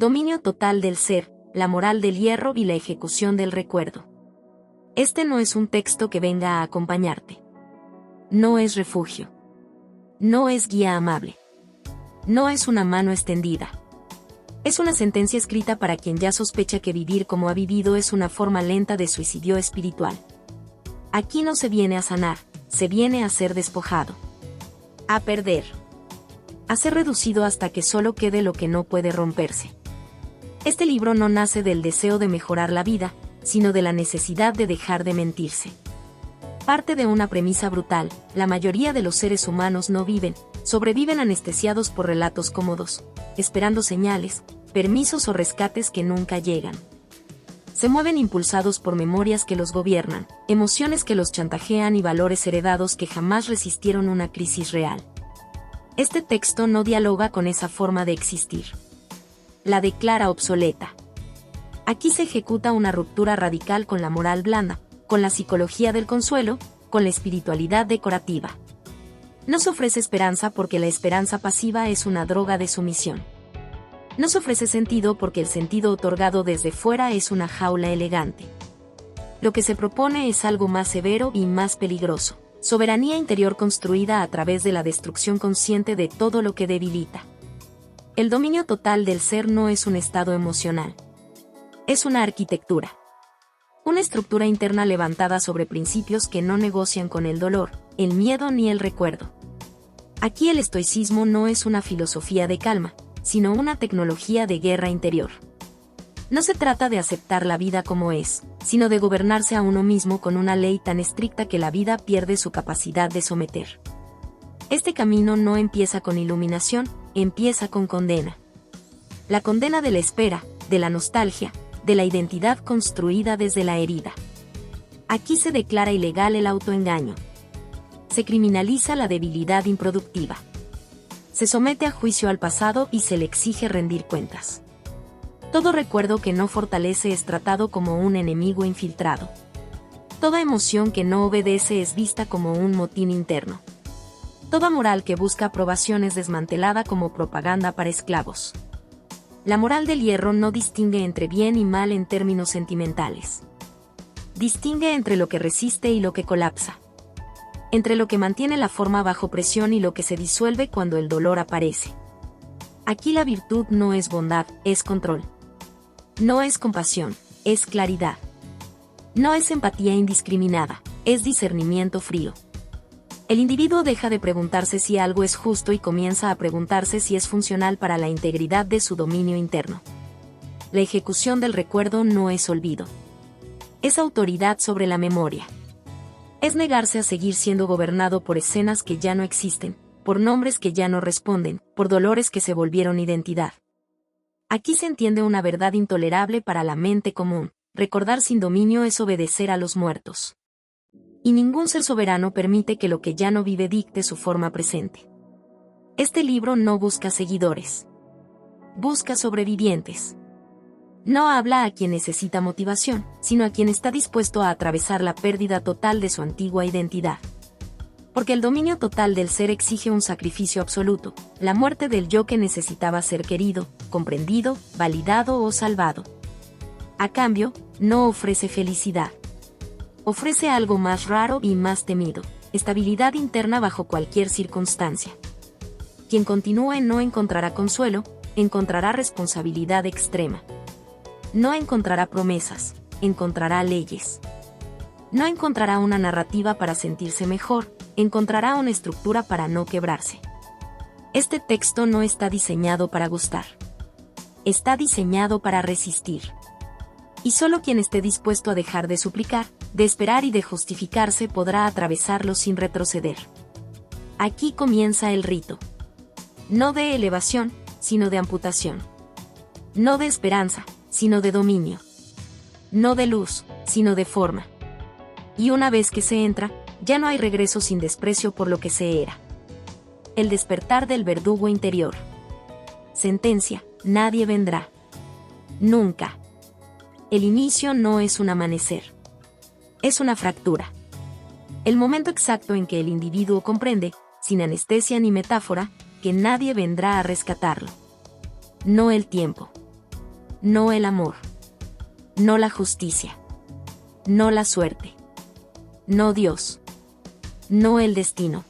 Dominio total del ser, la moral del hierro y la ejecución del recuerdo. Este no es un texto que venga a acompañarte. No es refugio. No es guía amable. No es una mano extendida. Es una sentencia escrita para quien ya sospecha que vivir como ha vivido es una forma lenta de suicidio espiritual. Aquí no se viene a sanar, se viene a ser despojado. A perder. A ser reducido hasta que solo quede lo que no puede romperse. Este libro no nace del deseo de mejorar la vida, sino de la necesidad de dejar de mentirse. Parte de una premisa brutal: la mayoría de los seres humanos no viven, sobreviven anestesiados por relatos cómodos, esperando señales, permisos o rescates que nunca llegan. Se mueven impulsados por memorias que los gobiernan, emociones que los chantajean y valores heredados que jamás resistieron una crisis real. Este texto no dialoga con esa forma de existir. La declara obsoleta. Aquí se ejecuta una ruptura radical con la moral blanda, con la psicología del consuelo, con la espiritualidad decorativa. No se ofrece esperanza porque la esperanza pasiva es una droga de sumisión. No se ofrece sentido porque el sentido otorgado desde fuera es una jaula elegante. Lo que se propone es algo más severo y más peligroso: soberanía interior construida a través de la destrucción consciente de todo lo que debilita. El dominio total del ser no es un estado emocional. Es una arquitectura. Una estructura interna levantada sobre principios que no negocian con el dolor, el miedo ni el recuerdo. Aquí el estoicismo no es una filosofía de calma, sino una tecnología de guerra interior. No se trata de aceptar la vida como es, sino de gobernarse a uno mismo con una ley tan estricta que la vida pierde su capacidad de someter. Este camino no empieza con iluminación, empieza con condena. La condena de la espera, de la nostalgia, de la identidad construida desde la herida. Aquí se declara ilegal el autoengaño. Se criminaliza la debilidad improductiva. Se somete a juicio al pasado y se le exige rendir cuentas. Todo recuerdo que no fortalece es tratado como un enemigo infiltrado. Toda emoción que no obedece es vista como un motín interno. Toda moral que busca aprobación es desmantelada como propaganda para esclavos. La moral del hierro no distingue entre bien y mal en términos sentimentales. Distingue entre lo que resiste y lo que colapsa. Entre lo que mantiene la forma bajo presión y lo que se disuelve cuando el dolor aparece. Aquí la virtud no es bondad, es control. No es compasión, es claridad. No es empatía indiscriminada, es discernimiento frío. El individuo deja de preguntarse si algo es justo y comienza a preguntarse si es funcional para la integridad de su dominio interno. La ejecución del recuerdo no es olvido. Es autoridad sobre la memoria. Es negarse a seguir siendo gobernado por escenas que ya no existen, por nombres que ya no responden, por dolores que se volvieron identidad. Aquí se entiende una verdad intolerable para la mente común: recordar sin dominio es obedecer a los muertos. Y ningún ser soberano permite que lo que ya no vive dicte su forma presente. Este libro no busca seguidores. Busca sobrevivientes. No habla a quien necesita motivación, sino a quien está dispuesto a atravesar la pérdida total de su antigua identidad. Porque el dominio total del ser exige un sacrificio absoluto, la muerte del yo que necesitaba ser querido, comprendido, validado o salvado. A cambio, no ofrece felicidad. Ofrece algo más raro y más temido: estabilidad interna bajo cualquier circunstancia. Quien continúe no encontrará consuelo, encontrará responsabilidad extrema. No encontrará promesas, encontrará leyes. No encontrará una narrativa para sentirse mejor, encontrará una estructura para no quebrarse. Este texto no está diseñado para gustar. Está diseñado para resistir. Y solo quien esté dispuesto a dejar de suplicar, de esperar y de justificarse podrá atravesarlo sin retroceder. Aquí comienza el rito. No de elevación, sino de amputación. No de esperanza, sino de dominio. No de luz, sino de forma. Y una vez que se entra, ya no hay regreso sin desprecio por lo que se era. El despertar del verdugo interior. Sentencia: nadie vendrá. Nunca. El inicio no es un amanecer. Es una fractura. El momento exacto en que el individuo comprende, sin anestesia ni metáfora, que nadie vendrá a rescatarlo. No el tiempo. no el amor, no la justicia, no la suerte, no Dios, no el destino.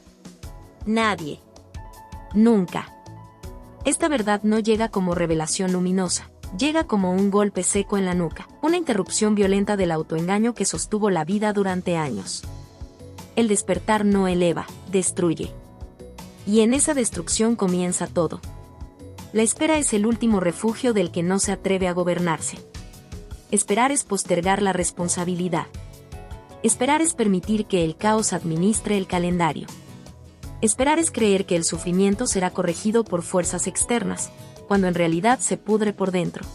Nadie. Nunca. Esta verdad no llega como revelación luminosa, llega como un golpe seco en la nuca, una interrupción violenta del autoengaño que sostuvo la vida durante años. El despertar no eleva, destruye. Y en esa destrucción comienza todo. La espera es el último refugio del que no se atreve a gobernarse. Esperar es postergar la responsabilidad. Esperar es permitir que el caos administre el calendario. Esperar es creer que el sufrimiento será corregido por fuerzas externas, cuando en realidad se pudre por dentro.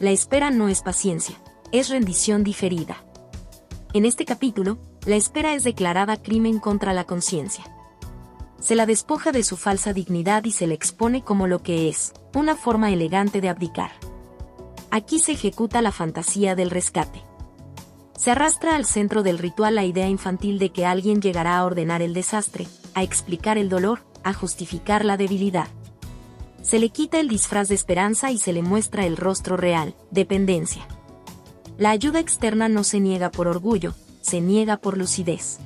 La espera no es paciencia, es rendición diferida. En este capítulo, la espera es declarada crimen contra la conciencia. Se la despoja de su falsa dignidad y se le expone como lo que es, una forma elegante de abdicar. Aquí se ejecuta la fantasía del rescate. Se arrastra al centro del ritual la idea infantil de que alguien llegará a ordenar el desastre, a explicar el dolor, a justificar la debilidad. Se le quita el disfraz de esperanza y se le muestra el rostro real, dependencia. La ayuda externa no se niega por orgullo, se niega por lucidez.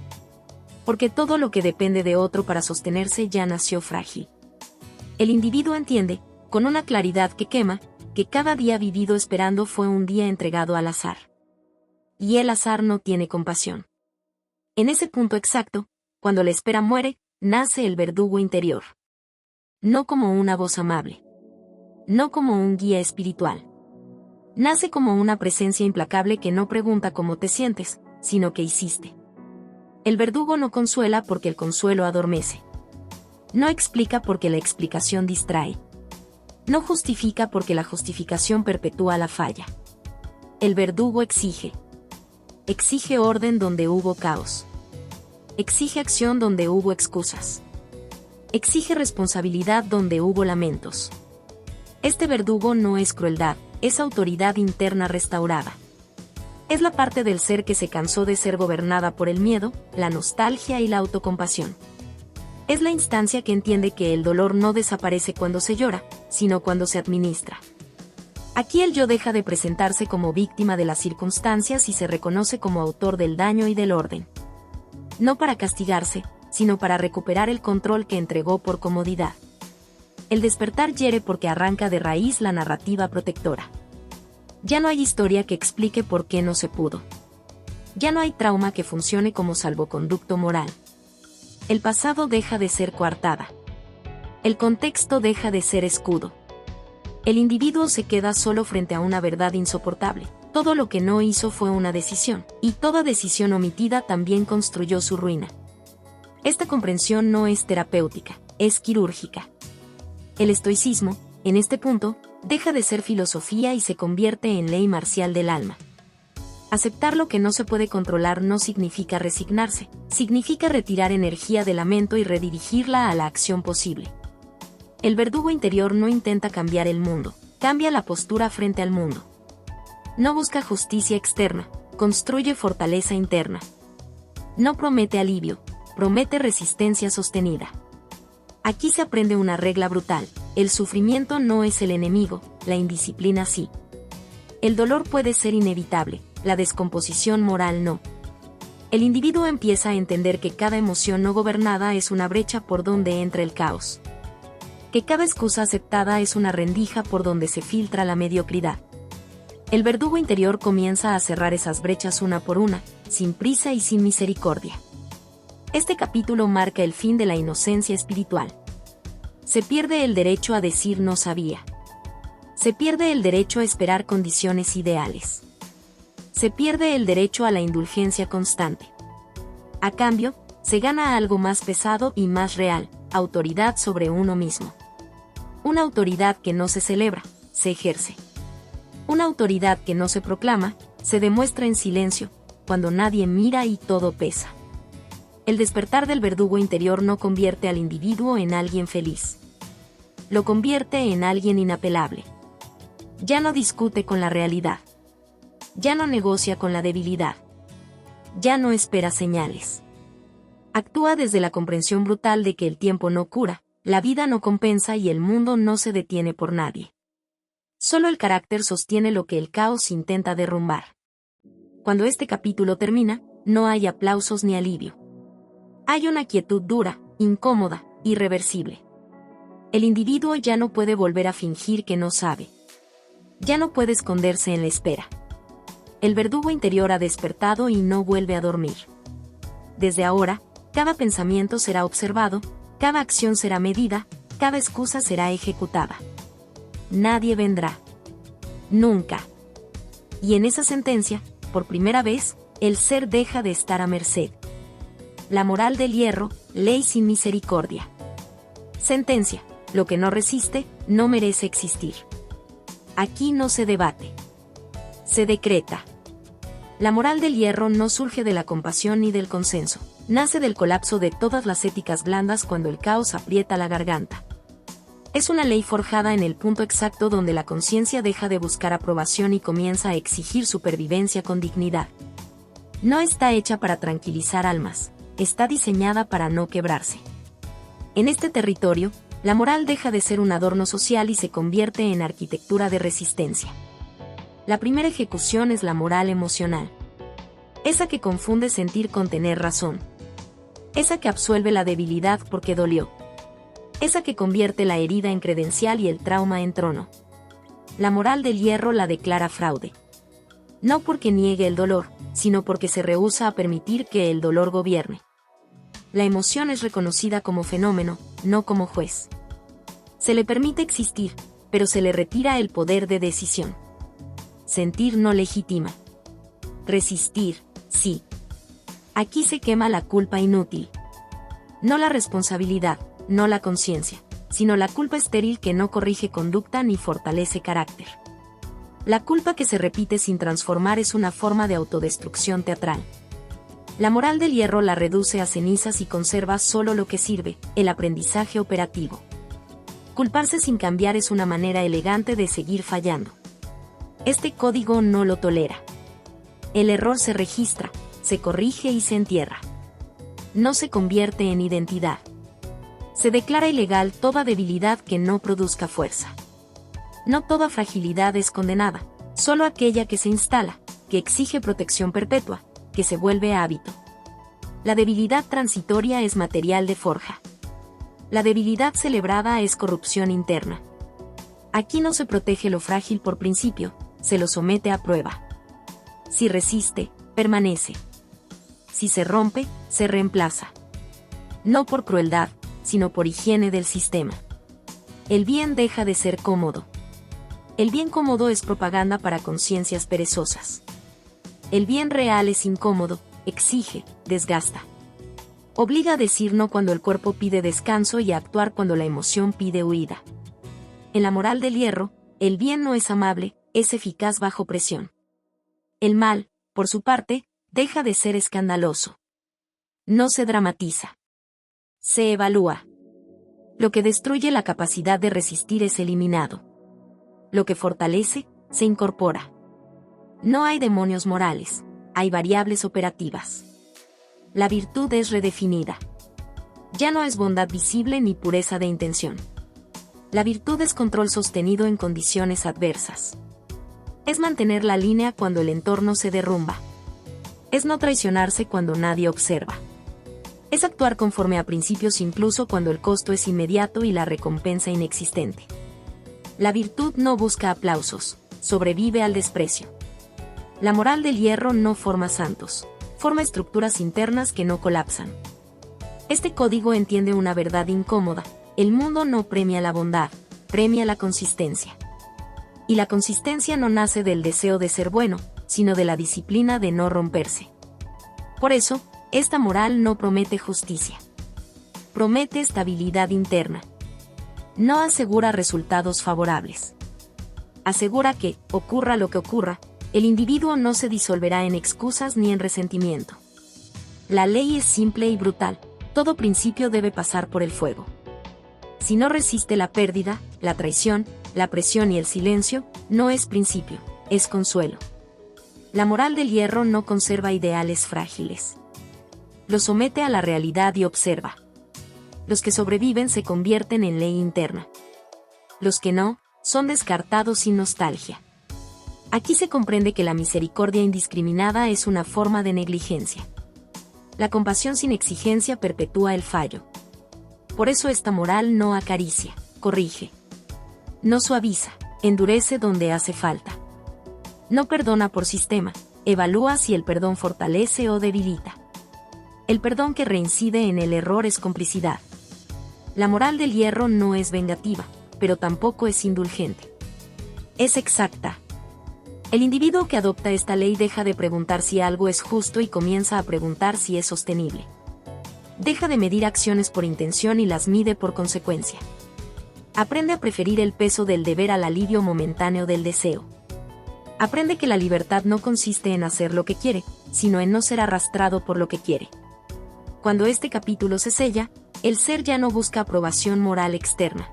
Porque todo lo que depende de otro para sostenerse ya nació frágil. El individuo entiende, con una claridad que quema, que cada día vivido esperando fue un día entregado al azar. Y el azar no tiene compasión. En ese punto exacto, cuando la espera muere, nace el verdugo interior. No como una voz amable. No como un guía espiritual. Nace como una presencia implacable que no pregunta cómo te sientes, sino qué hiciste. El verdugo no consuela porque el consuelo adormece. No explica porque la explicación distrae. No justifica porque la justificación perpetúa la falla. El verdugo exige. Exige orden donde hubo caos. Exige acción donde hubo excusas. Exige responsabilidad donde hubo lamentos. Este verdugo no es crueldad, es autoridad interna restaurada. Es la parte del ser que se cansó de ser gobernada por el miedo, la nostalgia y la autocompasión. Es la instancia que entiende que el dolor no desaparece cuando se llora, sino cuando se administra. Aquí el yo deja de presentarse como víctima de las circunstancias y se reconoce como autor del daño y del orden. No para castigarse, sino para recuperar el control que entregó por comodidad. El despertar hiere porque arranca de raíz la narrativa protectora. Ya no hay historia que explique por qué no se pudo. Ya no hay trauma que funcione como salvoconducto moral. El pasado deja de ser coartada. El contexto deja de ser escudo. El individuo se queda solo frente a una verdad insoportable. Todo lo que no hizo fue una decisión, y toda decisión omitida también construyó su ruina. Esta comprensión no es terapéutica, es quirúrgica. El estoicismo, en este punto, deja de ser filosofía y se convierte en ley marcial del alma. Aceptar lo que no se puede controlar no significa resignarse, significa retirar energía del lamento y redirigirla a la acción posible. El verdugo interior no intenta cambiar el mundo, cambia la postura frente al mundo. No busca justicia externa, construye fortaleza interna. No promete alivio, promete resistencia sostenida. Aquí se aprende una regla brutal: el sufrimiento no es el enemigo, la indisciplina sí. El dolor puede ser inevitable, la descomposición moral no. El individuo empieza a entender que cada emoción no gobernada es una brecha por donde entra el caos. Que cada excusa aceptada es una rendija por donde se filtra la mediocridad. El verdugo interior comienza a cerrar esas brechas una por una, sin prisa y sin misericordia. Este capítulo marca el fin de la inocencia espiritual. Se pierde el derecho a decir no sabía. Se pierde el derecho a esperar condiciones ideales. Se pierde el derecho a la indulgencia constante. A cambio, se gana algo más pesado y más real: autoridad sobre uno mismo. Una autoridad que no se celebra, se ejerce. Una autoridad que no se proclama, se demuestra en silencio, cuando nadie mira y todo pesa. El despertar del verdugo interior no convierte al individuo en alguien feliz. Lo convierte en alguien inapelable. Ya no discute con la realidad. Ya no negocia con la debilidad. Ya no espera señales. Actúa desde la comprensión brutal de que el tiempo no cura, la vida no compensa y el mundo no se detiene por nadie. Solo el carácter sostiene lo que el caos intenta derrumbar. Cuando este capítulo termina, no hay aplausos ni alivio. Hay una quietud dura, incómoda, irreversible. El individuo ya no puede volver a fingir que no sabe. Ya no puede esconderse en la espera. El verdugo interior ha despertado y no vuelve a dormir. Desde ahora, cada pensamiento será observado, cada acción será medida, cada excusa será ejecutada. Nadie vendrá. Nunca. Y en esa sentencia, por primera vez, el ser deja de estar a merced. La moral del hierro, ley sin misericordia. Sentencia: lo que no resiste, no merece existir. Aquí no se debate. Se decreta. La moral del hierro no surge de la compasión ni del consenso. Nace del colapso de todas las éticas blandas cuando el caos aprieta la garganta. Es una ley forjada en el punto exacto donde la conciencia deja de buscar aprobación y comienza a exigir supervivencia con dignidad. No está hecha para tranquilizar almas, está diseñada para no quebrarse. En este territorio, la moral deja de ser un adorno social y se convierte en arquitectura de resistencia. La primera ejecución es la moral emocional. Esa que confunde sentir con tener razón. Esa que absuelve la debilidad porque dolió. Esa que convierte la herida en credencial y el trauma en trono. La moral del hierro la declara fraude. No porque niegue el dolor, sino porque se rehúsa a permitir que el dolor gobierne. La emoción es reconocida como fenómeno, no como juez. Se le permite existir, pero se le retira el poder de decisión. Sentir no legitima. Resistir, sí. Aquí se quema la culpa inútil. No la responsabilidad, no la conciencia, sino la culpa estéril que no corrige conducta ni fortalece carácter. La culpa que se repite sin transformar es una forma de autodestrucción teatral. La moral del hierro la reduce a cenizas y conserva solo lo que sirve, el aprendizaje operativo. Culparse sin cambiar es una manera elegante de seguir fallando. Este código no lo tolera. El error se registra, se corrige y se entierra. No se convierte en identidad. Se declara ilegal toda debilidad que no produzca fuerza. No toda fragilidad es condenada, solo aquella que se instala, que exige protección perpetua, que se vuelve hábito. La debilidad transitoria es material de forja. La debilidad celebrada es corrupción interna. Aquí no se protege lo frágil por principio, se lo somete a prueba. Si resiste, permanece. Si se rompe, se reemplaza. No por crueldad, sino por higiene del sistema. El bien deja de ser cómodo. El bien cómodo es propaganda para conciencias perezosas. El bien real es incómodo, exige, desgasta. Obliga a decir no cuando el cuerpo pide descanso y a actuar cuando la emoción pide huida. En la moral del hierro, el bien no es amable, es eficaz bajo presión. El mal, por su parte, deja de ser escandaloso. No se dramatiza. Se evalúa. Lo que destruye la capacidad de resistir es eliminado. Lo que fortalece, se incorpora. No hay demonios morales, hay variables operativas. La virtud es redefinida. Ya no es bondad visible ni pureza de intención. La virtud es control sostenido en condiciones adversas. Es mantener la línea cuando el entorno se derrumba. Es no traicionarse cuando nadie observa. Es actuar conforme a principios incluso cuando el costo es inmediato y la recompensa inexistente. La virtud no busca aplausos, sobrevive al desprecio. La moral del hierro no forma santos, forma estructuras internas que no colapsan. Este código entiende una verdad incómoda: el mundo no premia la bondad, premia la consistencia. Y la consistencia no nace del deseo de ser bueno, sino de la disciplina de no romperse. Por eso, esta moral no promete justicia. Promete estabilidad interna. No asegura resultados favorables. Asegura que, ocurra lo que ocurra, el individuo no se disolverá en excusas ni en resentimiento. La ley es simple y brutal: todo principio debe pasar por el fuego. Si no resiste la pérdida, la traición, la presión y el silencio, no es principio, es consuelo. La moral del hierro no conserva ideales frágiles. Lo somete a la realidad y observa. Los que sobreviven se convierten en ley interna. Los que no, son descartados sin nostalgia. Aquí se comprende que la misericordia indiscriminada es una forma de negligencia. La compasión sin exigencia perpetúa el fallo. Por eso esta moral no acaricia, corrige. No suaviza, endurece donde hace falta. No perdona por sistema, evalúa si el perdón fortalece o debilita. El perdón que reincide en el error es complicidad. La moral del hierro no es vengativa, pero tampoco es indulgente. Es exacta. El individuo que adopta esta ley deja de preguntar si algo es justo y comienza a preguntar si es sostenible. Deja de medir acciones por intención y las mide por consecuencia. Aprende a preferir el peso del deber al alivio momentáneo del deseo. Aprende que la libertad no consiste en hacer lo que quiere, sino en no ser arrastrado por lo que quiere. Cuando este capítulo se sella, el ser ya no busca aprobación moral externa.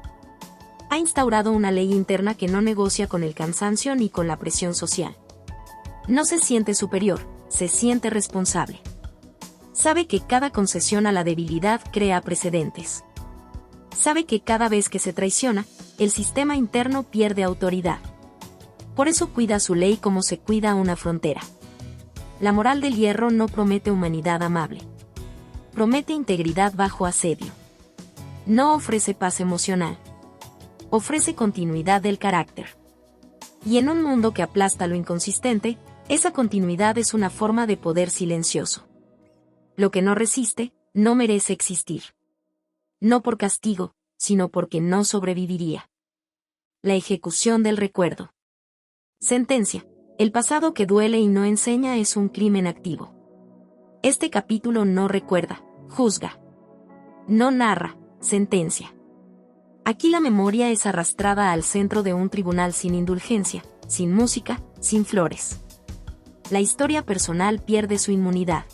Ha instaurado una ley interna que no negocia con el cansancio ni con la presión social. No se siente superior, se siente responsable. Sabe que cada concesión a la debilidad crea precedentes. Sabe que cada vez que se traiciona, el sistema interno pierde autoridad. Por eso cuida su ley como se cuida una frontera. La moral del hierro no promete humanidad amable. Promete integridad bajo asedio. No ofrece paz emocional. Ofrece continuidad del carácter. Y en un mundo que aplasta lo inconsistente, esa continuidad es una forma de poder silencioso. Lo que no resiste, no merece existir. No por castigo, sino porque no sobreviviría. La ejecución del recuerdo. Sentencia. El pasado que duele y no enseña es un crimen activo. Este capítulo no recuerda, juzga. No narra, sentencia. Aquí la memoria es arrastrada al centro de un tribunal sin indulgencia, sin música, sin flores. La historia personal pierde su inmunidad.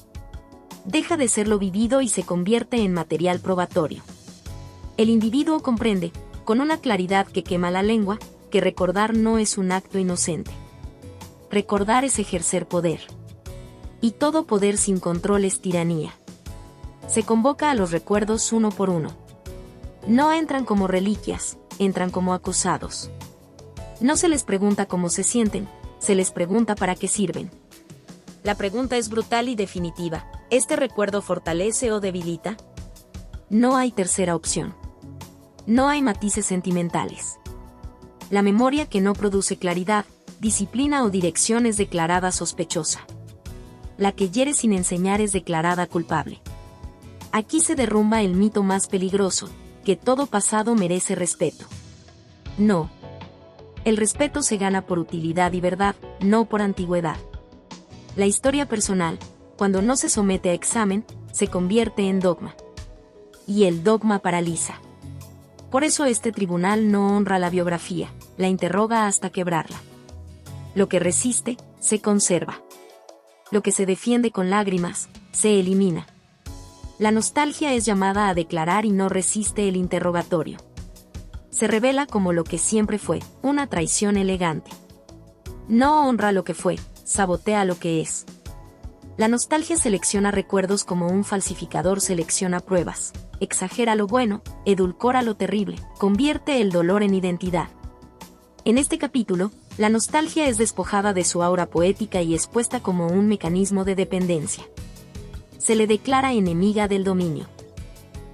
Deja de ser lo vivido y se convierte en material probatorio. El individuo comprende, con una claridad que quema la lengua, que recordar no es un acto inocente. Recordar es ejercer poder. Y todo poder sin control es tiranía. Se convoca a los recuerdos uno por uno. No entran como reliquias, entran como acusados. No se les pregunta cómo se sienten, se les pregunta para qué sirven. La pregunta es brutal y definitiva. ¿Este recuerdo fortalece o debilita? No hay tercera opción. No hay matices sentimentales. La memoria que no produce claridad, disciplina o dirección es declarada sospechosa. La que hiere sin enseñar es declarada culpable. Aquí se derrumba el mito más peligroso, que todo pasado merece respeto. No. El respeto se gana por utilidad y verdad, no por antigüedad. La historia personal, cuando no se somete a examen, se convierte en dogma. Y el dogma paraliza. Por eso este tribunal no honra la biografía, la interroga hasta quebrarla. Lo que resiste, se conserva. Lo que se defiende con lágrimas, se elimina. La nostalgia es llamada a declarar y no resiste el interrogatorio. Se revela como lo que siempre fue, una traición elegante. No honra lo que fue, sabotea lo que es. La nostalgia selecciona recuerdos como un falsificador selecciona pruebas, exagera lo bueno, edulcora lo terrible, convierte el dolor en identidad. En este capítulo, la nostalgia es despojada de su aura poética y expuesta como un mecanismo de dependencia. Se le declara enemiga del dominio.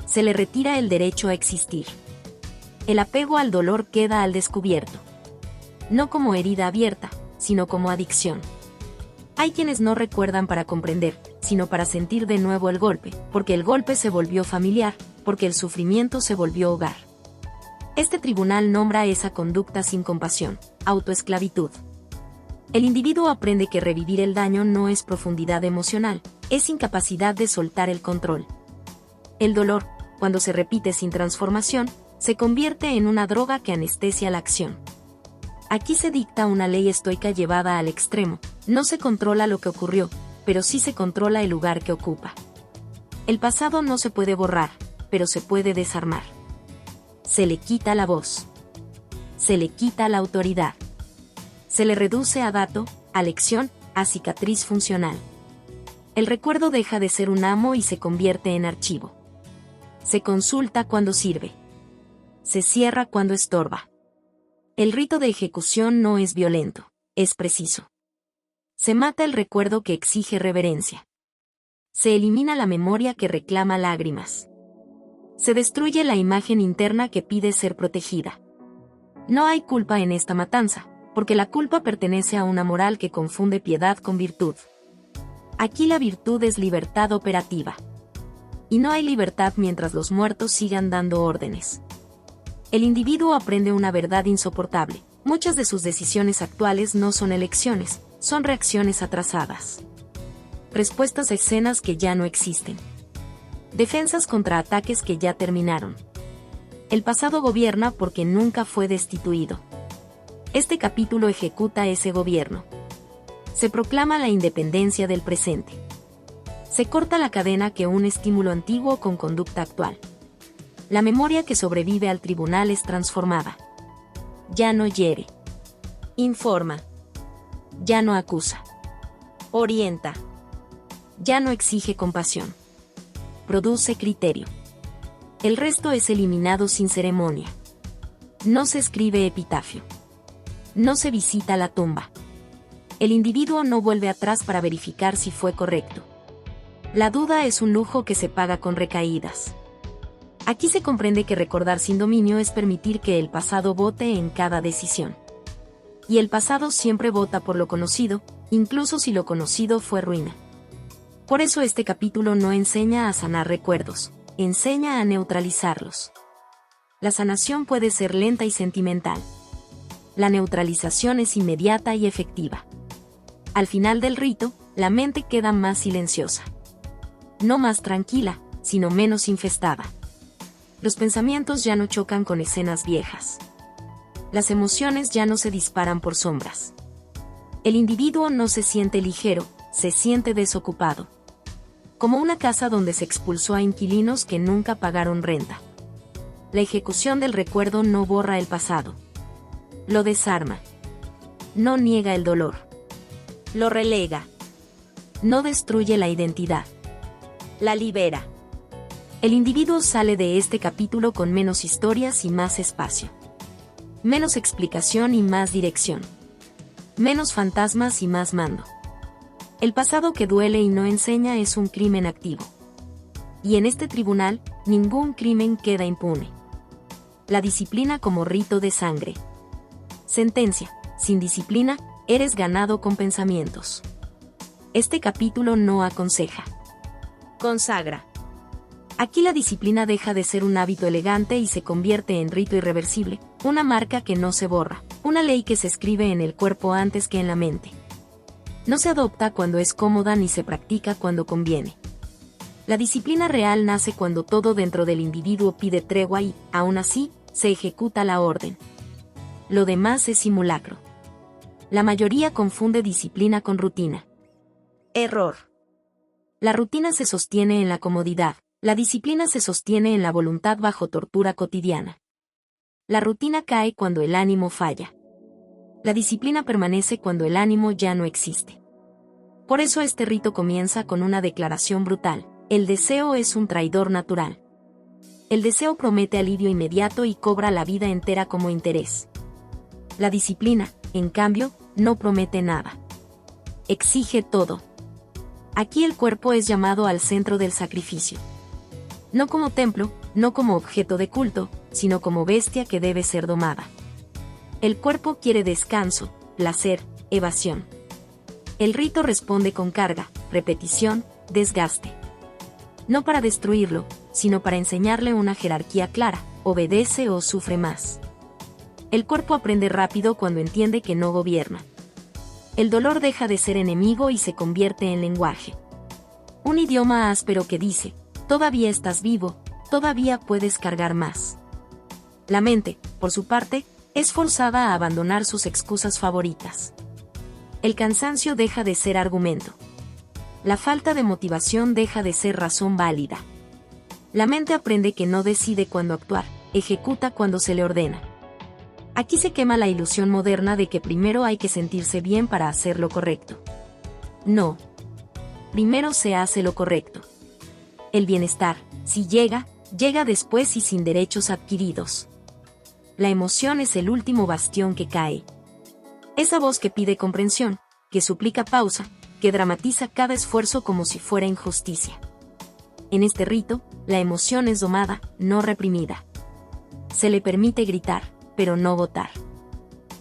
Se le retira el derecho a existir. El apego al dolor queda al descubierto. No como herida abierta, sino como adicción. Hay quienes no recuerdan para comprender, sino para sentir de nuevo el golpe, porque el golpe se volvió familiar, porque el sufrimiento se volvió hogar. Este tribunal nombra esa conducta sin compasión, autoesclavitud. El individuo aprende que revivir el daño no es profundidad emocional, es incapacidad de soltar el control. El dolor, cuando se repite sin transformación, se convierte en una droga que anestesia la acción. Aquí se dicta una ley estoica llevada al extremo, no se controla lo que ocurrió, pero sí se controla el lugar que ocupa. El pasado no se puede borrar, pero se puede desarmar. Se le quita la voz. Se le quita la autoridad. Se le reduce a dato, a lección, a cicatriz funcional. El recuerdo deja de ser un amo y se convierte en archivo. Se consulta cuando sirve. Se cierra cuando estorba. El rito de ejecución no es violento, es preciso. Se mata el recuerdo que exige reverencia. Se elimina la memoria que reclama lágrimas. Se destruye la imagen interna que pide ser protegida. No hay culpa en esta matanza, porque la culpa pertenece a una moral que confunde piedad con virtud. Aquí la virtud es libertad operativa. Y no hay libertad mientras los muertos sigan dando órdenes. El individuo aprende una verdad insoportable. Muchas de sus decisiones actuales no son elecciones, son reacciones atrasadas. Respuestas a escenas que ya no existen. Defensas contra ataques que ya terminaron. El pasado gobierna porque nunca fue destituido. Este capítulo ejecuta ese gobierno. Se proclama la independencia del presente. Se corta la cadena que une estímulo antiguo con conducta actual. La memoria que sobrevive al tribunal es transformada. Ya no hiere. Informa. Ya no acusa. Orienta. Ya no exige compasión. Produce criterio. El resto es eliminado sin ceremonia. No se escribe epitafio. No se visita la tumba. El individuo no vuelve atrás para verificar si fue correcto. La duda es un lujo que se paga con recaídas. Aquí se comprende que recordar sin dominio es permitir que el pasado vote en cada decisión. Y el pasado siempre vota por lo conocido, incluso si lo conocido fue ruina. Por eso este capítulo no enseña a sanar recuerdos, enseña a neutralizarlos. La sanación puede ser lenta y sentimental. La neutralización es inmediata y efectiva. Al final del rito, la mente queda más silenciosa. No más tranquila, sino menos infestada. Los pensamientos ya no chocan con escenas viejas. Las emociones ya no se disparan por sombras. El individuo no se siente ligero, se siente desocupado. Como una casa donde se expulsó a inquilinos que nunca pagaron renta. La ejecución del recuerdo no borra el pasado. Lo desarma. No niega el dolor. Lo relega. No destruye la identidad. La libera. El individuo sale de este capítulo con menos historias y más espacio. Menos explicación y más dirección. Menos fantasmas y más mando. El pasado que duele y no enseña es un crimen activo. Y en este tribunal, ningún crimen queda impune. La disciplina como rito de sangre. Sentencia: sin disciplina, eres ganado con pensamientos. Este capítulo no aconseja. Consagra. Aquí la disciplina deja de ser un hábito elegante y se convierte en rito irreversible, una marca que no se borra, una ley que se escribe en el cuerpo antes que en la mente. No se adopta cuando es cómoda ni se practica cuando conviene. La disciplina real nace cuando todo dentro del individuo pide tregua y, aún así, se ejecuta la orden. Lo demás es simulacro. La mayoría confunde disciplina con rutina. Error. La rutina se sostiene en la comodidad. La disciplina se sostiene en la voluntad bajo tortura cotidiana. La rutina cae cuando el ánimo falla. La disciplina permanece cuando el ánimo ya no existe. Por eso este rito comienza con una declaración brutal: el deseo es un traidor natural. El deseo promete alivio inmediato y cobra la vida entera como interés. La disciplina, en cambio, no promete nada. Exige todo. Aquí el cuerpo es llamado al centro del sacrificio. No como templo, no como objeto de culto, sino como bestia que debe ser domada. El cuerpo quiere descanso, placer, evasión. El rito responde con carga, repetición, desgaste. No para destruirlo, sino para enseñarle una jerarquía clara: obedece o sufre más. El cuerpo aprende rápido cuando entiende que no gobierna. El dolor deja de ser enemigo y se convierte en lenguaje. Un idioma áspero que dice: todavía estás vivo, todavía puedes cargar más. La mente, por su parte, es forzada a abandonar sus excusas favoritas. El cansancio deja de ser argumento. La falta de motivación deja de ser razón válida. La mente aprende que no decide cuándo actuar, ejecuta cuando se le ordena. Aquí se quema la ilusión moderna de que primero hay que sentirse bien para hacer lo correcto. No. Primero se hace lo correcto. El bienestar, si llega, llega después y sin derechos adquiridos. la emoción es el último bastión que cae. Esa voz que pide comprensión, que suplica pausa, que dramatiza cada esfuerzo como si fuera injusticia. En este rito, la emoción es domada, no reprimida. Se le permite gritar, pero no votar.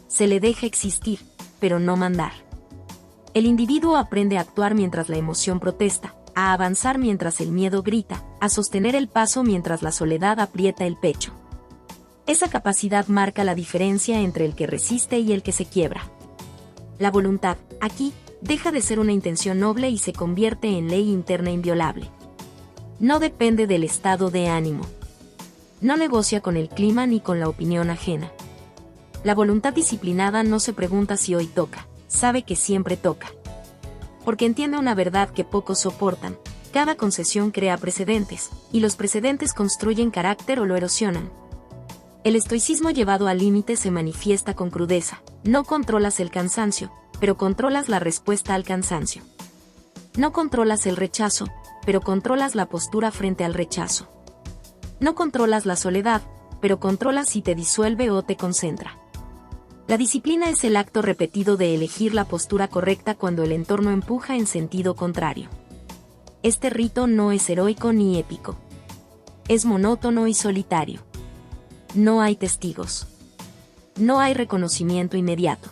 Se le deja existir, pero no mandar. El individuo aprende a actuar mientras la emoción protesta, a avanzar mientras el miedo grita, a sostener el paso mientras la soledad aprieta el pecho. Esa capacidad marca la diferencia entre el que resiste y el que se quiebra. La voluntad, aquí, deja de ser una intención noble y se convierte en ley interna inviolable. No depende del estado de ánimo. No negocia con el clima ni con la opinión ajena. La voluntad disciplinada no se pregunta si hoy toca, sabe que siempre toca. Porque entiende una verdad que pocos soportan: cada concesión crea precedentes, y los precedentes construyen carácter o lo erosionan. El estoicismo llevado al límite se manifiesta con crudeza: no controlas el cansancio, pero controlas la respuesta al cansancio. No controlas el rechazo, pero controlas la postura frente al rechazo. No controlas la soledad, pero controlas si te disuelve o te concentra. La disciplina es el acto repetido de elegir la postura correcta cuando el entorno empuja en sentido contrario. Este rito no es heroico ni épico. Es monótono y solitario. No hay testigos. No hay reconocimiento inmediato.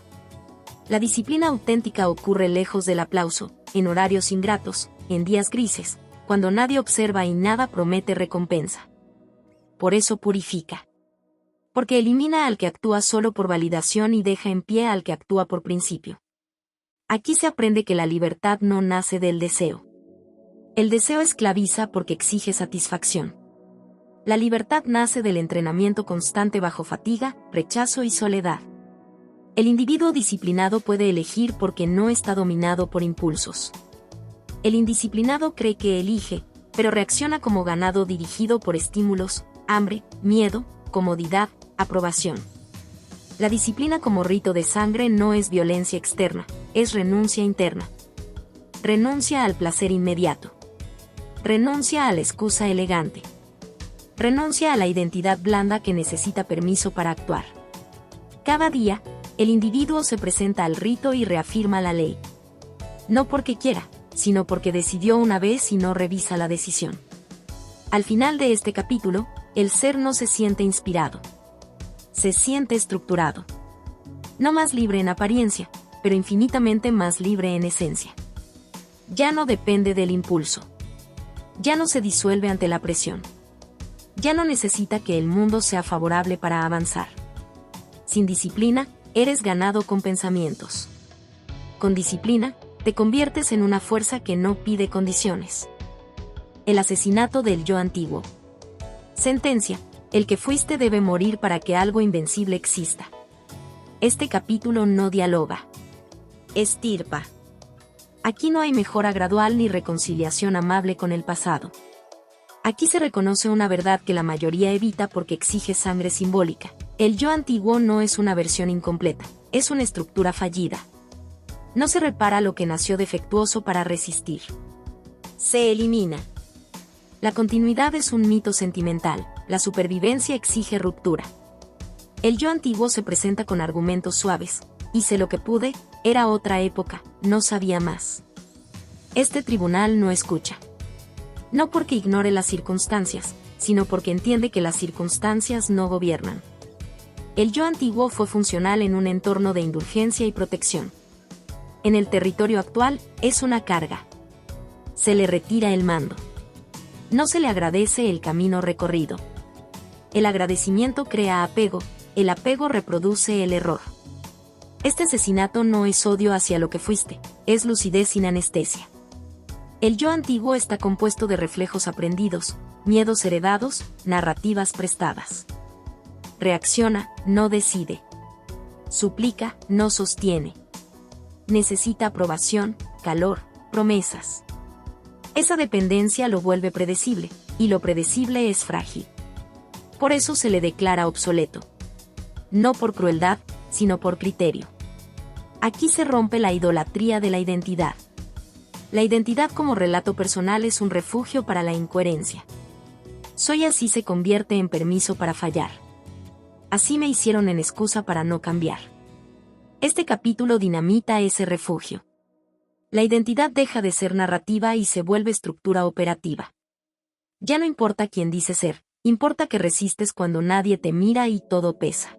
La disciplina auténtica ocurre lejos del aplauso, en horarios ingratos, en días grises, cuando nadie observa y nada promete recompensa. Por eso purifica. Porque elimina al que actúa solo por validación y deja en pie al que actúa por principio. Aquí se aprende que la libertad no nace del deseo. El deseo esclaviza porque exige satisfacción. La libertad nace del entrenamiento constante bajo fatiga, rechazo y soledad. El individuo disciplinado puede elegir porque no está dominado por impulsos. El indisciplinado cree que elige, pero reacciona como ganado dirigido por estímulos: hambre, miedo, comodidad, aprobación. La disciplina como rito de sangre no es violencia externa, es renuncia interna. Renuncia al placer inmediato. Renuncia a la excusa elegante. Renuncia a la identidad blanda que necesita permiso para actuar. Cada día, el individuo se presenta al rito y reafirma la ley. No porque quiera, sino porque decidió una vez y no revisa la decisión. Al final de este capítulo, el ser no se siente inspirado. Se siente estructurado. No más libre en apariencia, pero infinitamente más libre en esencia. Ya no depende del impulso. Ya no se disuelve ante la presión. Ya no necesita que el mundo sea favorable para avanzar. Sin disciplina, eres ganado con pensamientos. Con disciplina, te conviertes en una fuerza que no pide condiciones. El asesinato del yo antiguo. Sentencia: el que fuiste debe morir para que algo invencible exista. Este capítulo no dialoga. Estirpa. Aquí no hay mejora gradual ni reconciliación amable con el pasado. Aquí se reconoce una verdad que la mayoría evita porque exige sangre simbólica. El yo antiguo no es una versión incompleta, es una estructura fallida. No se repara lo que nació defectuoso para resistir. Se elimina. La continuidad es un mito sentimental, la supervivencia exige ruptura. El yo antiguo se presenta con argumentos suaves: hice lo que pude, era otra época, no sabía más. Este tribunal no escucha. No porque ignore las circunstancias, sino porque entiende que las circunstancias no gobiernan. El yo antiguo fue funcional en un entorno de indulgencia y protección. En el territorio actual, es una carga. Se le retira el mando. No se le agradece el camino recorrido. El agradecimiento crea apego, el apego reproduce el error. Este asesinato no es odio hacia lo que fuiste, es lucidez sin anestesia. El yo antiguo está compuesto de reflejos aprendidos, miedos heredados, narrativas prestadas. Reacciona, no decide. Suplica, no sostiene. Necesita aprobación, calor, promesas. Esa dependencia lo vuelve predecible, y lo predecible es frágil. Por eso se le declara obsoleto. No por crueldad, sino por criterio. Aquí se rompe la idolatría de la identidad. La identidad como relato personal es un refugio para la incoherencia. Soy así se convierte en permiso para fallar. Así me hicieron en excusa para no cambiar. Este capítulo dinamita ese refugio. La identidad deja de ser narrativa y se vuelve estructura operativa. Ya no importa quién dice ser, importa que resistes cuando nadie te mira y todo pesa.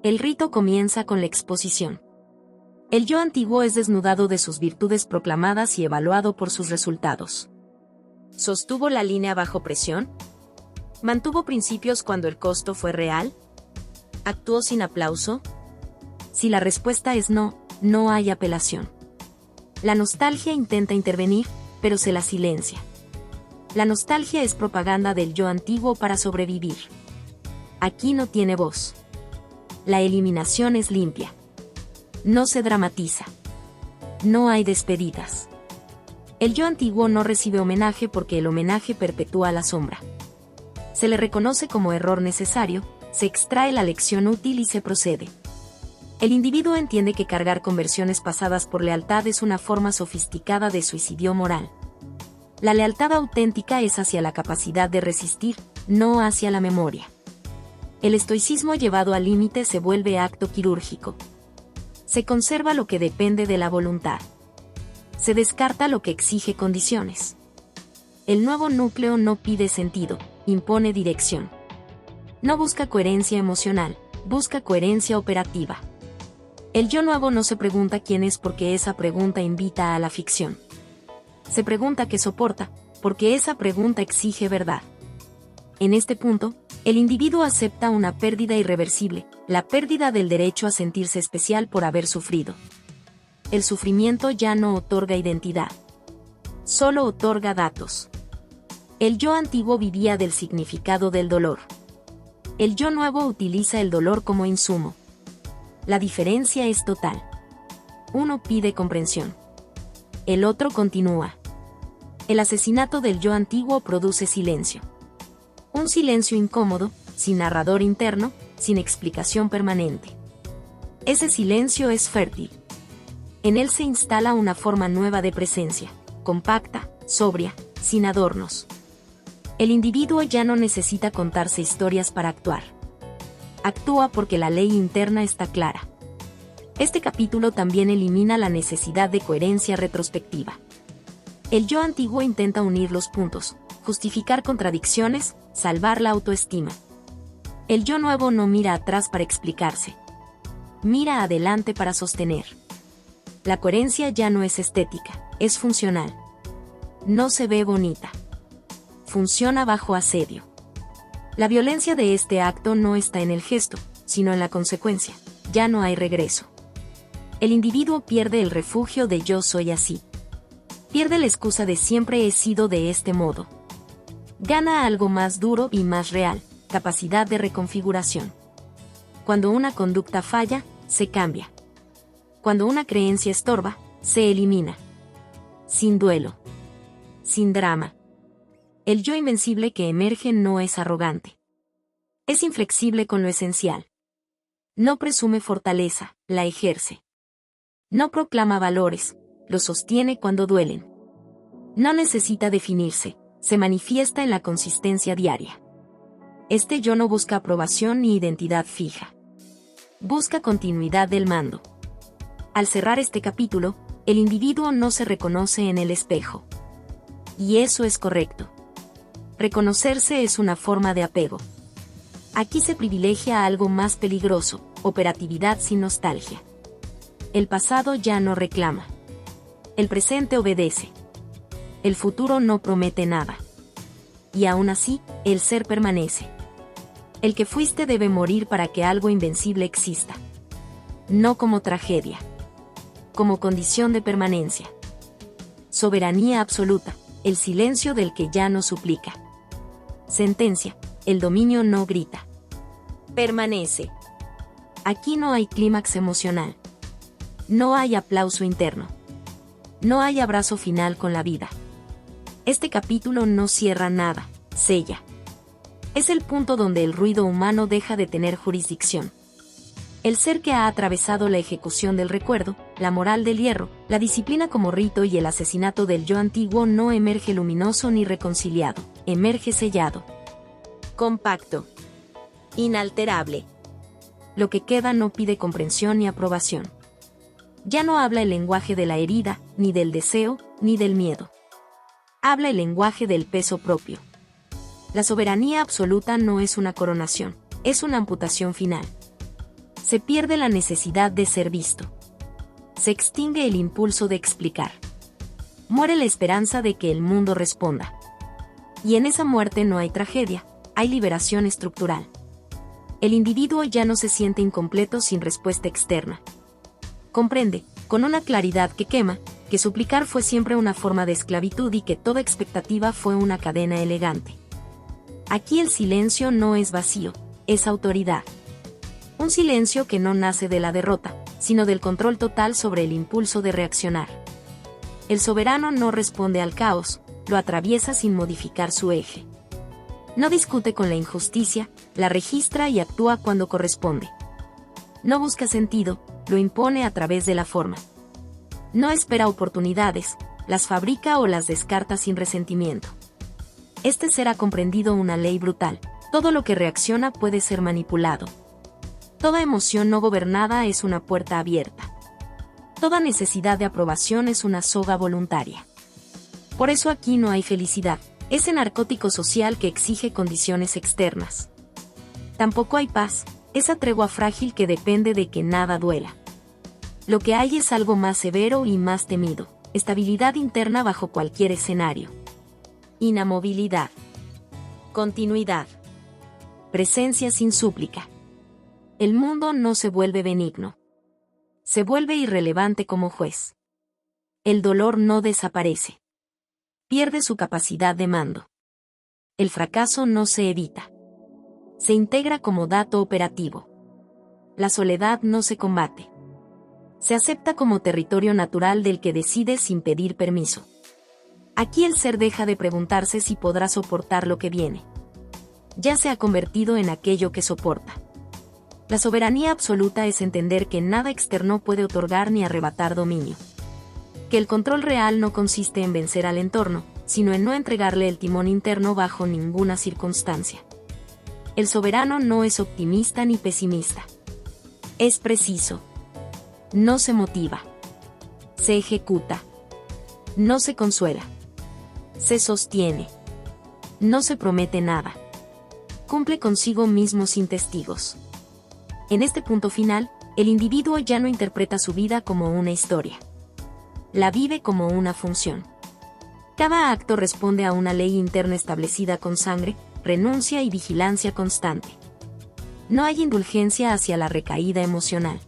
El rito comienza con la exposición. El yo antiguo es desnudado de sus virtudes proclamadas y evaluado por sus resultados. ¿Sostuvo la línea bajo presión? ¿Mantuvo principios cuando el costo fue real? ¿Actuó sin aplauso? Si la respuesta es no, no hay apelación. La nostalgia intenta intervenir, pero se la silencia. La nostalgia es propaganda del yo antiguo para sobrevivir. Aquí no tiene voz. La eliminación es limpia. No se dramatiza. No hay despedidas. El yo antiguo no recibe homenaje porque el homenaje perpetúa la sombra. Se le reconoce como error necesario, se extrae la lección útil y se procede. El individuo entiende que cargar con versiones pasadas por lealtad es una forma sofisticada de suicidio moral. La lealtad auténtica es hacia la capacidad de resistir, no hacia la memoria. El estoicismo llevado al límite se vuelve acto quirúrgico. Se conserva lo que depende de la voluntad. Se descarta lo que exige condiciones. El nuevo núcleo no pide sentido, impone dirección. No busca coherencia emocional, busca coherencia operativa. El yo nuevo no se pregunta quién es porque esa pregunta invita a la ficción. Se pregunta qué soporta, porque esa pregunta exige verdad. En este punto, el individuo acepta una pérdida irreversible, la pérdida del derecho a sentirse especial por haber sufrido. El sufrimiento ya no otorga identidad. Solo otorga datos. El yo antiguo vivía del significado del dolor. El yo nuevo utiliza el dolor como insumo. La diferencia es total. Uno pide comprensión. El otro continúa. El asesinato del yo antiguo produce silencio. Un silencio incómodo, sin narrador interno, sin explicación permanente. Ese silencio es fértil. En él se instala una forma nueva de presencia, compacta, sobria, sin adornos. El individuo ya no necesita contarse historias para actuar. Actúa porque la ley interna está clara. Este capítulo también elimina la necesidad de coherencia retrospectiva. El yo antiguo intenta unir los puntos, justificar contradicciones, salvar la autoestima. El yo nuevo no mira atrás para explicarse. Mira adelante para sostener. La coherencia ya no es estética, es funcional. No se ve bonita. Funciona bajo asedio. La violencia de este acto no está en el gesto, sino en la consecuencia. Ya no hay regreso. El individuo pierde el refugio de yo soy así. Pierde la excusa de siempre he sido de este modo. Gana algo más duro y más real, capacidad de reconfiguración. Cuando una conducta falla, se cambia. Cuando una creencia estorba, se elimina. Sin duelo. Sin drama. El yo invencible que emerge no es arrogante. Es inflexible con lo esencial. No presume fortaleza, la ejerce. No proclama valores, los sostiene cuando duelen. No necesita definirse, se manifiesta en la consistencia diaria. Este yo no busca aprobación ni identidad fija. Busca continuidad del mando. Al cerrar este capítulo, el individuo no se reconoce en el espejo. Y eso es correcto. Reconocerse es una forma de apego. Aquí se privilegia algo más peligroso, operatividad sin nostalgia. El pasado ya no reclama. El presente obedece. El futuro no promete nada. Y aún así, el ser permanece. El que fuiste debe morir para que algo invencible exista. No como tragedia. Como condición de permanencia. Soberanía absoluta, el silencio del que ya no suplica. Sentencia, el dominio no grita. Permanece. Aquí no hay clímax emocional. No hay aplauso interno. No hay abrazo final con la vida. Este capítulo no cierra nada, sella. Es el punto donde el ruido humano deja de tener jurisdicción. El ser que ha atravesado la ejecución del recuerdo, la moral del hierro, la disciplina como rito y el asesinato del yo antiguo no emerge luminoso ni reconciliado, emerge sellado. Compacto. Inalterable. lo que queda no pide comprensión ni aprobación. Ya no habla el lenguaje de la herida, ni del deseo, ni del miedo. Habla el lenguaje del peso propio. La soberanía absoluta no es una coronación, es una amputación final. Se pierde la necesidad de ser visto. Se extingue el impulso de explicar. Muere la esperanza de que el mundo responda. Y en esa muerte no hay tragedia, hay liberación estructural. El individuo ya no se siente incompleto sin respuesta externa. Comprende, con una claridad que quema, que suplicar fue siempre una forma de esclavitud y que toda expectativa fue una cadena elegante. Aquí el silencio no es vacío, es autoridad. Un silencio que no nace de la derrota, sino del control total sobre el impulso de reaccionar. El soberano no responde al caos, lo atraviesa sin modificar su eje. No discute con la injusticia, la registra y actúa cuando corresponde. No busca sentido, lo impone a través de la forma. No espera oportunidades, las fabrica o las descarta sin resentimiento. Este ser ha comprendido una ley brutal: todo lo que reacciona puede ser manipulado. Toda emoción no gobernada es una puerta abierta. Toda necesidad de aprobación es una soga voluntaria. Por eso aquí no hay felicidad, ese narcótico social que exige condiciones externas. Tampoco hay paz, esa tregua frágil que depende de que nada duela. Lo que hay es algo más severo y más temido: estabilidad interna bajo cualquier escenario. Inamovilidad. Continuidad. Presencia sin súplica. El mundo no se vuelve benigno. Se vuelve irrelevante como juez. El dolor no desaparece. Pierde su capacidad de mando. El fracaso no se evita. Se integra como dato operativo. La soledad no se combate. Se acepta como territorio natural del que decide sin pedir permiso. Aquí el ser deja de preguntarse si podrá soportar lo que viene. Ya se ha convertido en aquello que soporta. La soberanía absoluta es entender que nada externo puede otorgar ni arrebatar dominio. Que el control real no consiste en vencer al entorno, sino en no entregarle el timón interno bajo ninguna circunstancia. El soberano no es optimista ni pesimista. Es preciso. No se motiva. Se ejecuta. No se consuela. Se sostiene. No se promete nada. Cumple consigo mismo sin testigos. En este punto final, el individuo ya no interpreta su vida como una historia. La vive como una función. Cada acto responde a una ley interna establecida con sangre, renuncia y vigilancia constante. No hay indulgencia hacia la recaída emocional.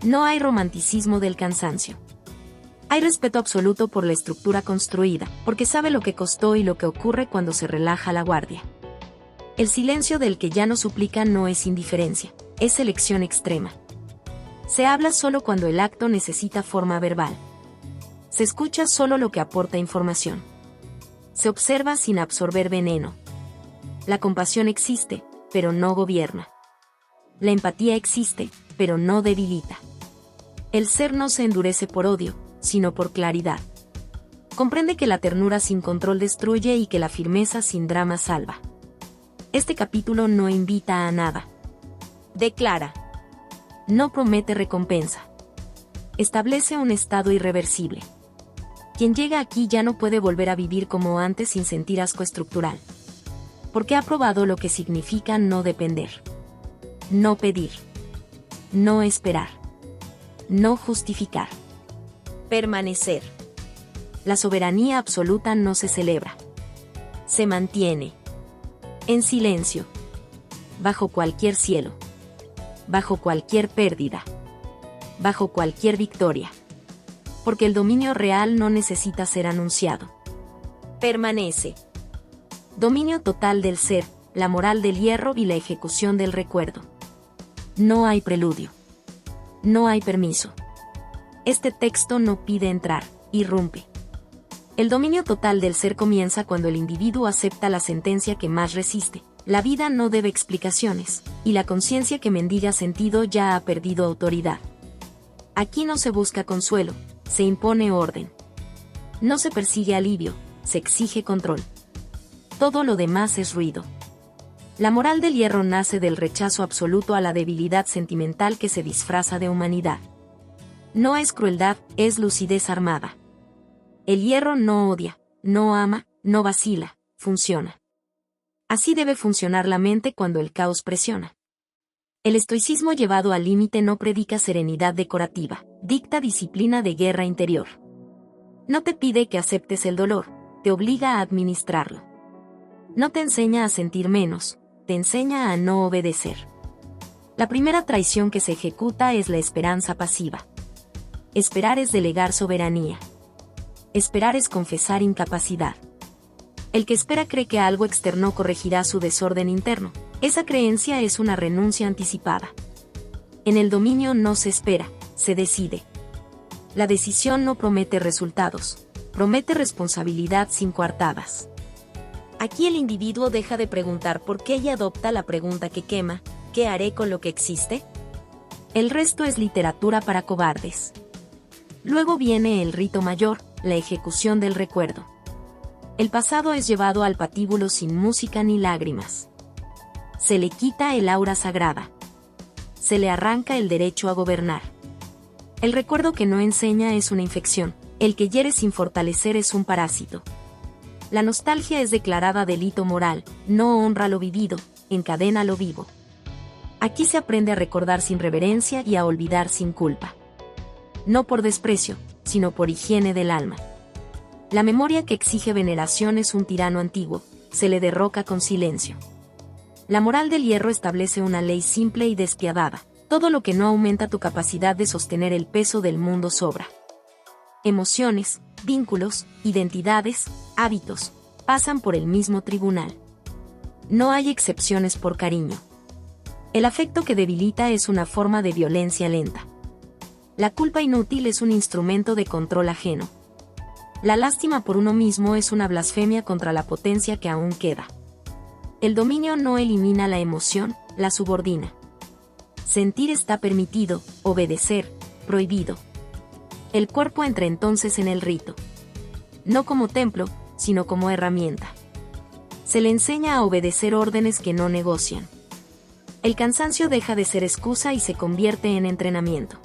No hay romanticismo del cansancio. Hay respeto absoluto por la estructura construida, porque sabe lo que costó y lo que ocurre cuando se relaja la guardia. El silencio del que ya no suplica no es indiferencia, es elección extrema. Se habla solo cuando el acto necesita forma verbal. Se escucha solo lo que aporta información. Se observa sin absorber veneno. La compasión existe, pero no gobierna. La empatía existe, pero no debilita. El ser no se endurece por odio, sino por claridad. Comprende que la ternura sin control destruye y que la firmeza sin drama salva. Este capítulo no invita a nada. Declara. No promete recompensa. Establece un estado irreversible. Quien llega aquí ya no puede volver a vivir como antes sin sentir asco estructural. Porque ha probado lo que significa no depender. No pedir. No esperar. No justificar. Permanecer. La soberanía absoluta no se celebra. Se mantiene. En silencio. Bajo cualquier cielo. Bajo cualquier pérdida. Bajo cualquier victoria. Porque el dominio real no necesita ser anunciado. Permanece. Dominio total del ser, la moral del hierro y la ejecución del recuerdo. No hay preludio. No hay permiso. Este texto no pide entrar, irrumpe. El dominio total del ser comienza cuando el individuo acepta la sentencia que más resiste: la vida no debe explicaciones, y la conciencia que mendiga sentido ya ha perdido autoridad. Aquí no se busca consuelo, se impone orden. No se persigue alivio, se exige control. Todo lo demás es ruido. La moral del hierro nace del rechazo absoluto a la debilidad sentimental que se disfraza de humanidad. No es crueldad, es lucidez armada. El hierro no odia, no ama, no vacila, funciona. Así debe funcionar la mente cuando el caos presiona. El estoicismo llevado al límite no predica serenidad decorativa, dicta disciplina de guerra interior. No te pide que aceptes el dolor, te obliga a administrarlo. No te enseña a sentir menos, te enseña a no obedecer. La primera traición que se ejecuta es la esperanza pasiva. Esperar es delegar soberanía. Esperar es confesar incapacidad. El que espera cree que algo externo corregirá su desorden interno. Esa creencia es una renuncia anticipada. En el dominio no se espera, se decide. La decisión no promete resultados, promete responsabilidad sin coartadas. Aquí el individuo deja de preguntar por qué y adopta la pregunta que quema: ¿qué haré con lo que existe? El resto es literatura para cobardes. Luego viene el rito mayor, la ejecución del recuerdo. El pasado es llevado al patíbulo sin música ni lágrimas. Se le quita el aura sagrada. Se le arranca el derecho a gobernar. El recuerdo que no enseña es una infección, el que hiere sin fortalecer es un parásito. La nostalgia es declarada delito moral, no honra lo vivido, encadena lo vivo. Aquí se aprende a recordar sin reverencia y a olvidar sin culpa. No por desprecio, sino por higiene del alma. La memoria que exige veneración es un tirano antiguo, se le derroca con silencio. La moral del hierro establece una ley simple y despiadada: todo lo que no aumenta tu capacidad de sostener el peso del mundo sobra. Emociones, vínculos, identidades, hábitos, pasan por el mismo tribunal. No hay excepciones por cariño. El afecto que debilita es una forma de violencia lenta. La culpa inútil es un instrumento de control ajeno. La lástima por uno mismo es una blasfemia contra la potencia que aún queda. El dominio no elimina la emoción, la subordina. Sentir está permitido, obedecer, prohibido. El cuerpo entra entonces en el rito. No como templo, sino como herramienta. Se le enseña a obedecer órdenes que no negocian. El cansancio deja de ser excusa y se convierte en entrenamiento.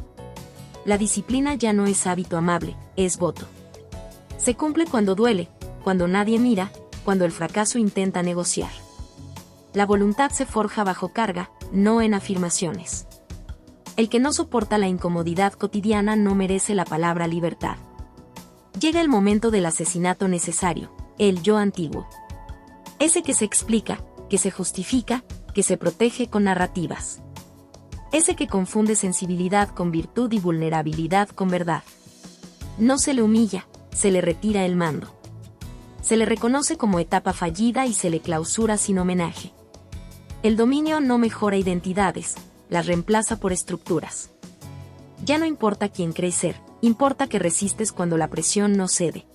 La disciplina ya no es hábito amable, es voto. Se cumple cuando duele, cuando nadie mira, cuando el fracaso intenta negociar. La voluntad se forja bajo carga, no en afirmaciones. El que no soporta la incomodidad cotidiana no merece la palabra libertad. Llega el momento del asesinato necesario, el yo antiguo. Ese que se explica, que se justifica, que se protege con narrativas. Ese que confunde sensibilidad con virtud y vulnerabilidad con verdad. No se le humilla, se le retira el mando. Se le reconoce como etapa fallida y se le clausura sin homenaje. El dominio no mejora identidades, las reemplaza por estructuras. Ya no importa quién crees ser, importa que resistes cuando la presión no cede.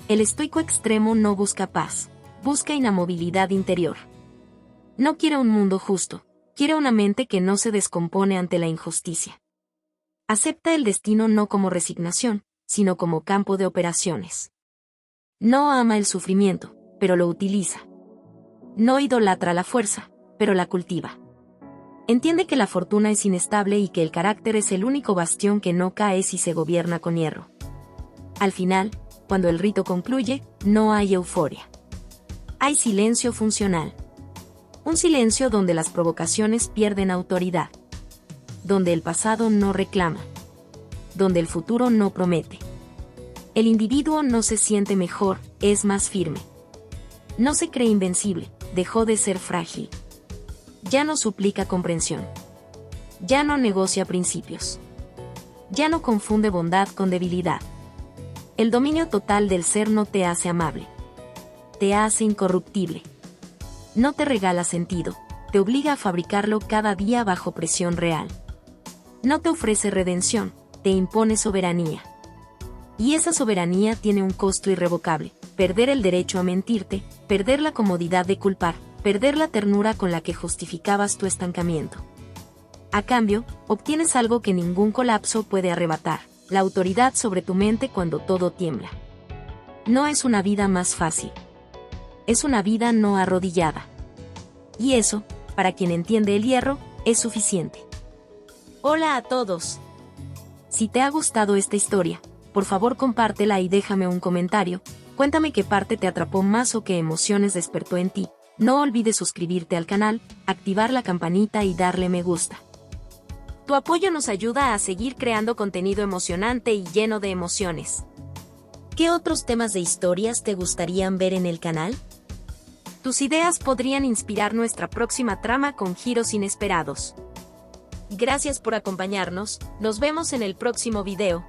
El estoico extremo no busca paz, busca inamovilidad interior. No quiere un mundo justo, quiere una mente que no se descompone ante la injusticia. Acepta el destino no como resignación, sino como campo de operaciones. No ama el sufrimiento, pero lo utiliza. No idolatra la fuerza, pero la cultiva. Entiende que la fortuna es inestable y que el carácter es el único bastión que no cae si se gobierna con hierro. Al final, cuando el rito concluye, no hay euforia. Hay silencio funcional. Un silencio donde las provocaciones pierden autoridad. Donde el pasado no reclama. Donde el futuro no promete. El individuo no se siente mejor, es más firme. No se cree invencible, dejó de ser frágil. Ya no suplica comprensión. Ya no negocia principios. Ya no confunde bondad con debilidad. El dominio total del ser no te hace amable. Te hace incorruptible. No te regala sentido, te obliga a fabricarlo cada día bajo presión real. No te ofrece redención, te impone soberanía. Y esa soberanía tiene un costo irrevocable: perder el derecho a mentirte, perder la comodidad de culpar, perder la ternura con la que justificabas tu estancamiento. A cambio, obtienes algo que ningún colapso puede arrebatar: la autoridad sobre tu mente cuando todo tiembla. No es una vida más fácil. Es una vida no arrodillada. Y eso, para quien entiende el hierro, es suficiente. Hola a todos. Si te ha gustado esta historia, por favor compártela y déjame un comentario. Cuéntame qué parte te atrapó más o qué emociones despertó en ti. No olvides suscribirte al canal, activar la campanita y darle me gusta. Tu apoyo nos ayuda a seguir creando contenido emocionante y lleno de emociones. ¿Qué otros temas de historias te gustarían ver en el canal? Tus ideas podrían inspirar nuestra próxima trama con giros inesperados. Gracias por acompañarnos, nos vemos en el próximo video.